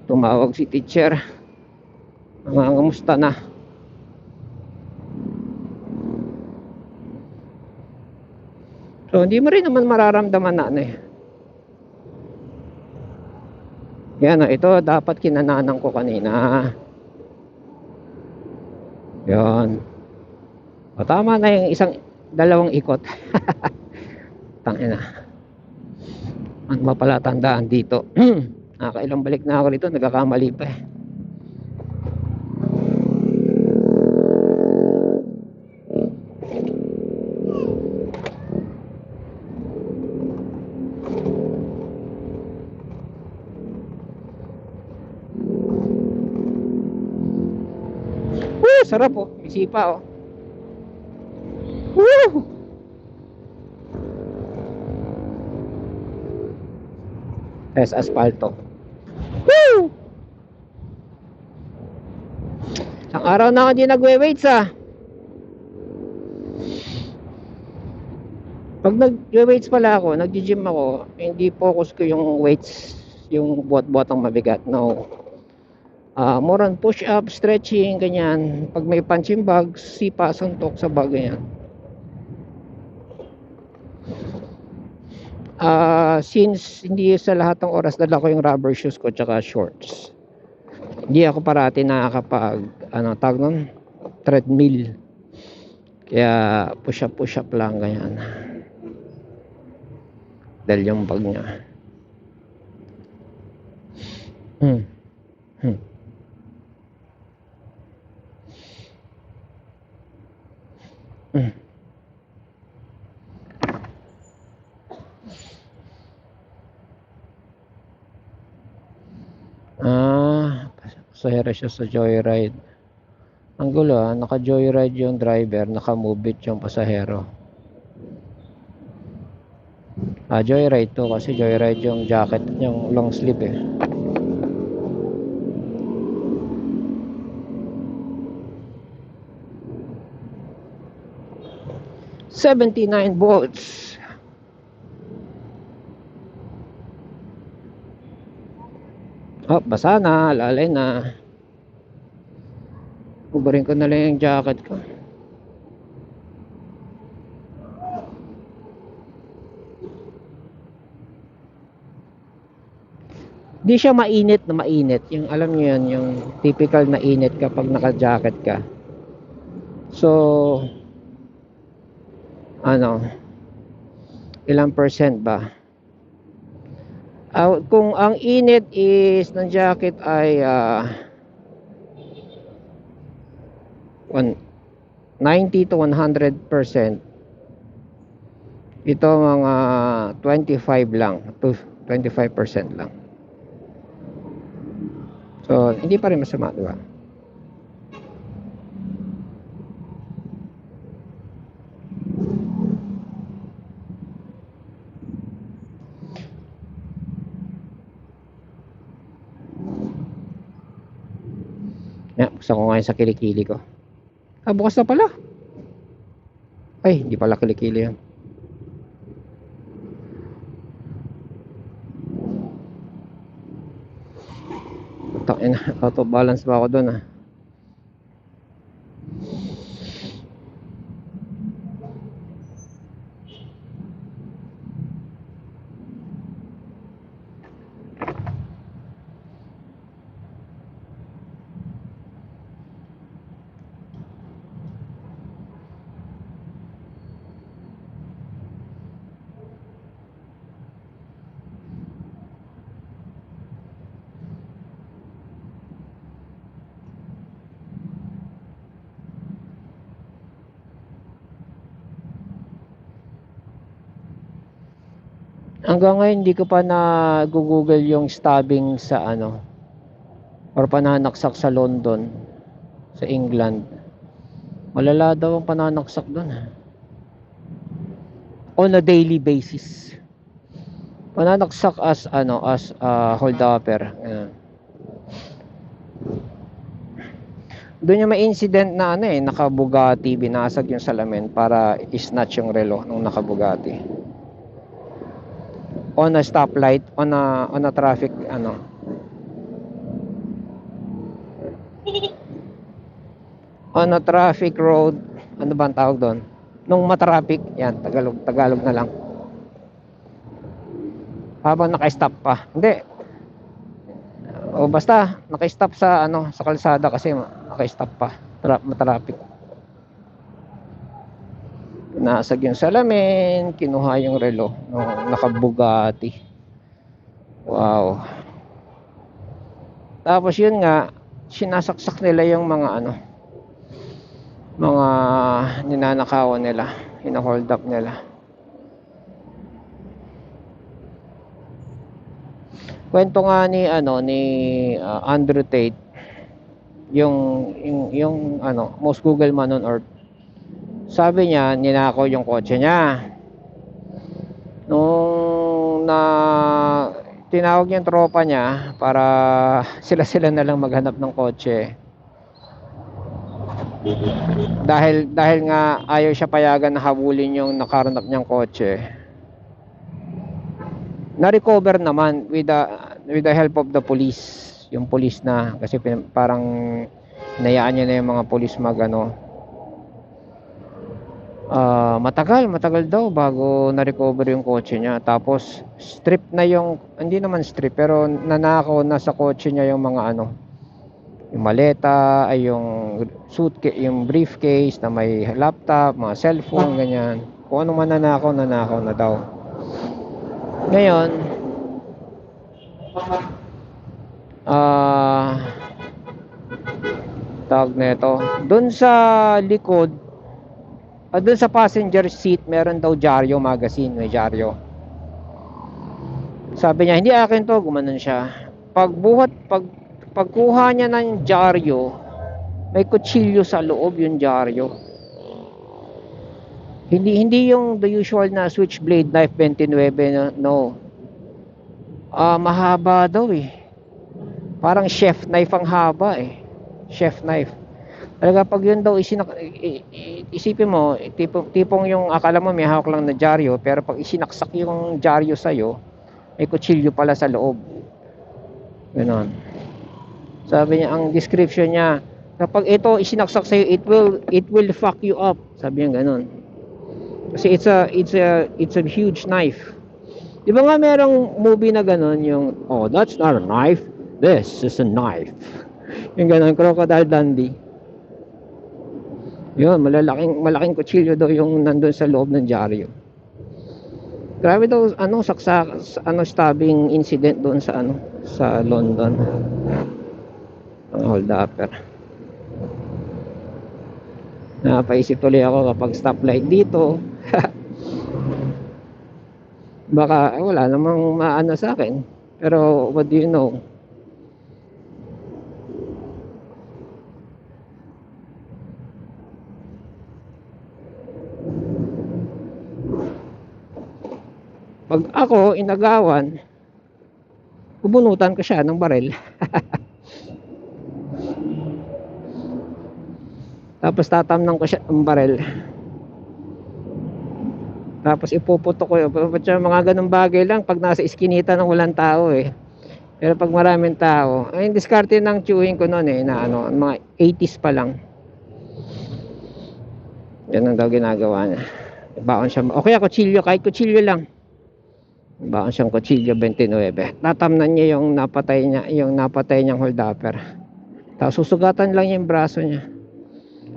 Tumawag si teacher. Mga kamusta na? So, hindi mo rin naman mararamdaman na ano eh. Yan o, ito dapat kinananan ko kanina. Yan. O, tama na yung dalawang ikot. Tangina. Ano ba pala tandaan dito? Nakailang balik na ako dito, nagkakamali pa eh. Sarap oh, may sipa oh. Woo! Es asfalto. Woo! Isang araw na ako di nagwe-weights ah. Pag nag-weights pala ako, nag-gym ako, hindi focus ko yung weights, yung buhat-buhat ang mabigat. No. More on push up, stretching, ganyan. Pag may punching bag, sipa, suntok sa bag, ganyan. Since hindi sa lahat ng oras dala ko yung rubber shoes ko tsaka shorts, hindi ako parati nakakapag tawag nun, treadmill. Kaya push up lang, ganyan. Dahil yung bag niya. Pasahero siya sa joyride. Ang gulo naka joyride yung driver, naka move it yung pasahero. Joyride to kasi joyride yung jacket, yung long sleeve eh. $79 volts. Basa na, lalay na. Kubarin ko na lang yung jacket ko. Di siya mainit na mainit. Yung alam niyo yan, yung typical na init kapag naka-jacket ka. So, ilang percent ba? Kung ang init is ng jacket ay 90 to 100%, ito mga 25 lang to 25% lang. So hindi pa rin masama, diba? Buksan ko ngayon sa kilikili ko. Bukas na pala. Ay, hindi pala kilikili yan. Auto balance ba ako doon ah? Hanggang ngayon hindi ko pa na-google yung stabbing sa or pananaksak sa London, sa England. Malala daw ang pananaksak doon on a daily basis. Pananaksak as holdupper. Doon yung may incident na naka-Bugatti, binasag yung salamin para i-snatch yung relo ng naka-Bugatti. on a stoplight, on a traffic, on a traffic road, ano ba ang tawag doon? Nung matraffic, yan, Tagalog na lang. Habang naka-stop pa. Hindi. O basta, naka-stop sa, sa kalsada kasi naka-stop pa. Matraffic. Nasag yung salamin, kinuha yung relo. Naka-Bugatti. Wow. Tapos yun nga, sinasaksak nila yung mga mga ninanakawan nila, hina-hold up nila. Kwento nga ni Andrew Tate, yung most Google man on earth. Sabi niya, ninakaw yung kotse niya. Nung tinawag yung tropa niya para sila na lang maghanap ng kotse. Dahil nga ayaw siya payagan na habulin yung nakaranap niyang kotse. Na-recover naman with the help of the police. Yung police na, kasi parang hinayaan niya na yung mga police matagal daw bago na-recover yung kotse niya. Tapos strip na hindi naman strip, pero nanakaw na sa kotse niya yung mga yung maleta, ay yung suitcase, yung briefcase na may laptop, mga cellphone, ganyan. Kung ano man nanakaw na daw. Ngayon, tawag nito, doon sa likod, doon sa passenger seat, meron daw dyaryo magazine, may dyaryo. Sabi niya, hindi akin to, gumanon siya. Pagkuha niya ng dyaryo, may kutsilyo sa loob yung dyaryo. Hindi yung the usual na switchblade knife 29, no. Mahaba daw eh. Parang chef knife ang haba eh. Chef knife. Talaga pag yun daw isipin mo, tipong yung akala mo may hawak lang na dyaryo, pero pag isinaksak yung dyaryo sa'yo, may kutsilyo pala sa loob. Ganon. Sabi niya, ang description niya, kapag ito isinaksak sa'yo, it will fuck you up. Sabi niya ganon. Kasi it's a huge knife. Di ba nga merong movie na ganon, yung, oh, that's not a knife, this is a knife. Yung ganon, Crocodile Dundee. Yun, malaking kutsilyo daw yung nandun sa loob ng dyaryo. Grabe daw, stabbing incident doon sa London. Ang hold-upper. Napaisip tuloy ako kapag stoplight dito. Baka wala namang maano sa akin. Pero what do you know? Pag ako inagawan, bubunutan ko siya ng baril. Tapos tatamnan ko siya ng baril. Tapos ipuputo ko yun. Mga ganung bagay lang pag nasa iskinita ng walang tao eh. Pero pag maraming tao, ay diskarte ng chewing ko noon eh, na mga 80s pa lang. Ganun daw ginagawa niya. Baon siya. Okay, kutsilyo, kahit kutsilyo lang. Baon siyang kutsilyo 29. Tatamnan niya yung napatay niyang hold-upper. Tapos susugatan lang yung braso niya.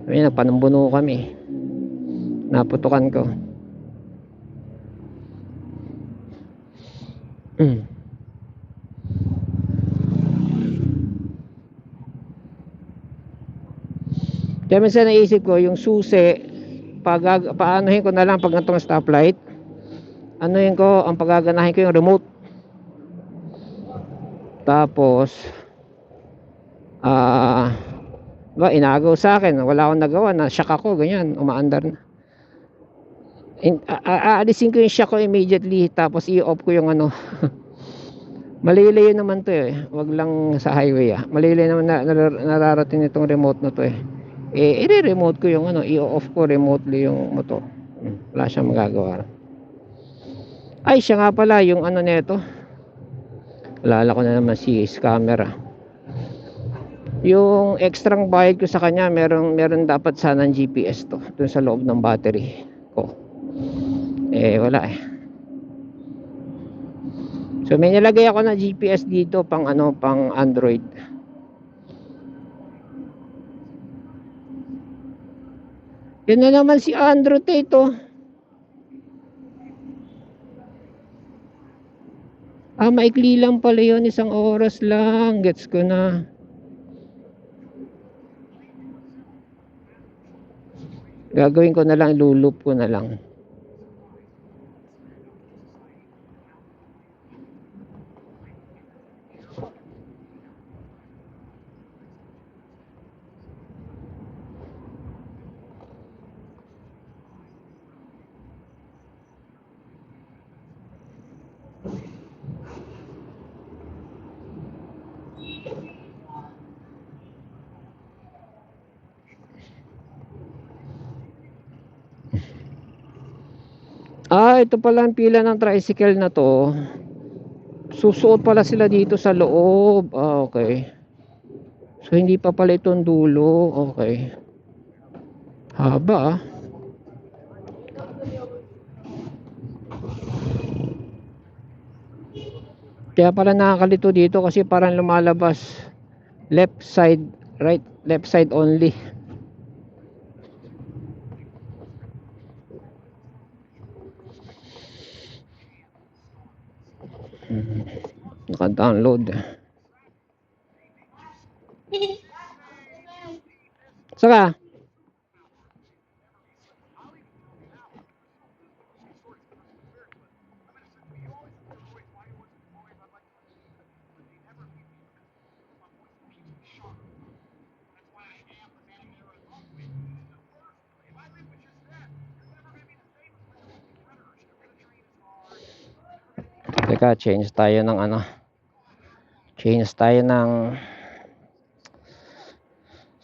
Ay, nagpanumbuno kami. Naputukan ko. Kaya minsan naisip ko yung susi, paanohin ko na lang pag natong stoplight, anuhin ko, ang pagaganahin ko yung remote. Tapos inagaw sa akin, wala akong nagawa, na shock ako, ganyan, umaandar na. Aalisin ko yung shock ko immediately, tapos i-off ko yung malilayo naman to eh, wag lang sa highway malilayo naman nararating itong remote na to eh. I-remote ko yung i-off ko remotely yung motor. Wala siyang magagawa. Ay, siya nga pala yung ano nito. Alala ko na naman si scammer. Yung extrang bayad ko sa kanya, meron dapat sana ng GPS to dun sa loob ng battery ko. Wala eh. So may nilagay ako na GPS dito pang pang Android. Yun na naman si Andrew Tate. Maikli lang pala yun, 1 oras lang. Gets ko na. Gagawin ko na lang, lulup ko na lang. Ito pala ang pila ng tricycle na to. Susuot pala sila dito sa loob. Okay. So hindi pa pala itong dulo. Okay. Haba Kaya pala nakakalito dito kasi parang lumalabas left side, left side only. Naka-download. Saka teka, change tayo ng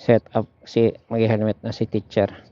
setup kasi mag-helmet na si teacher.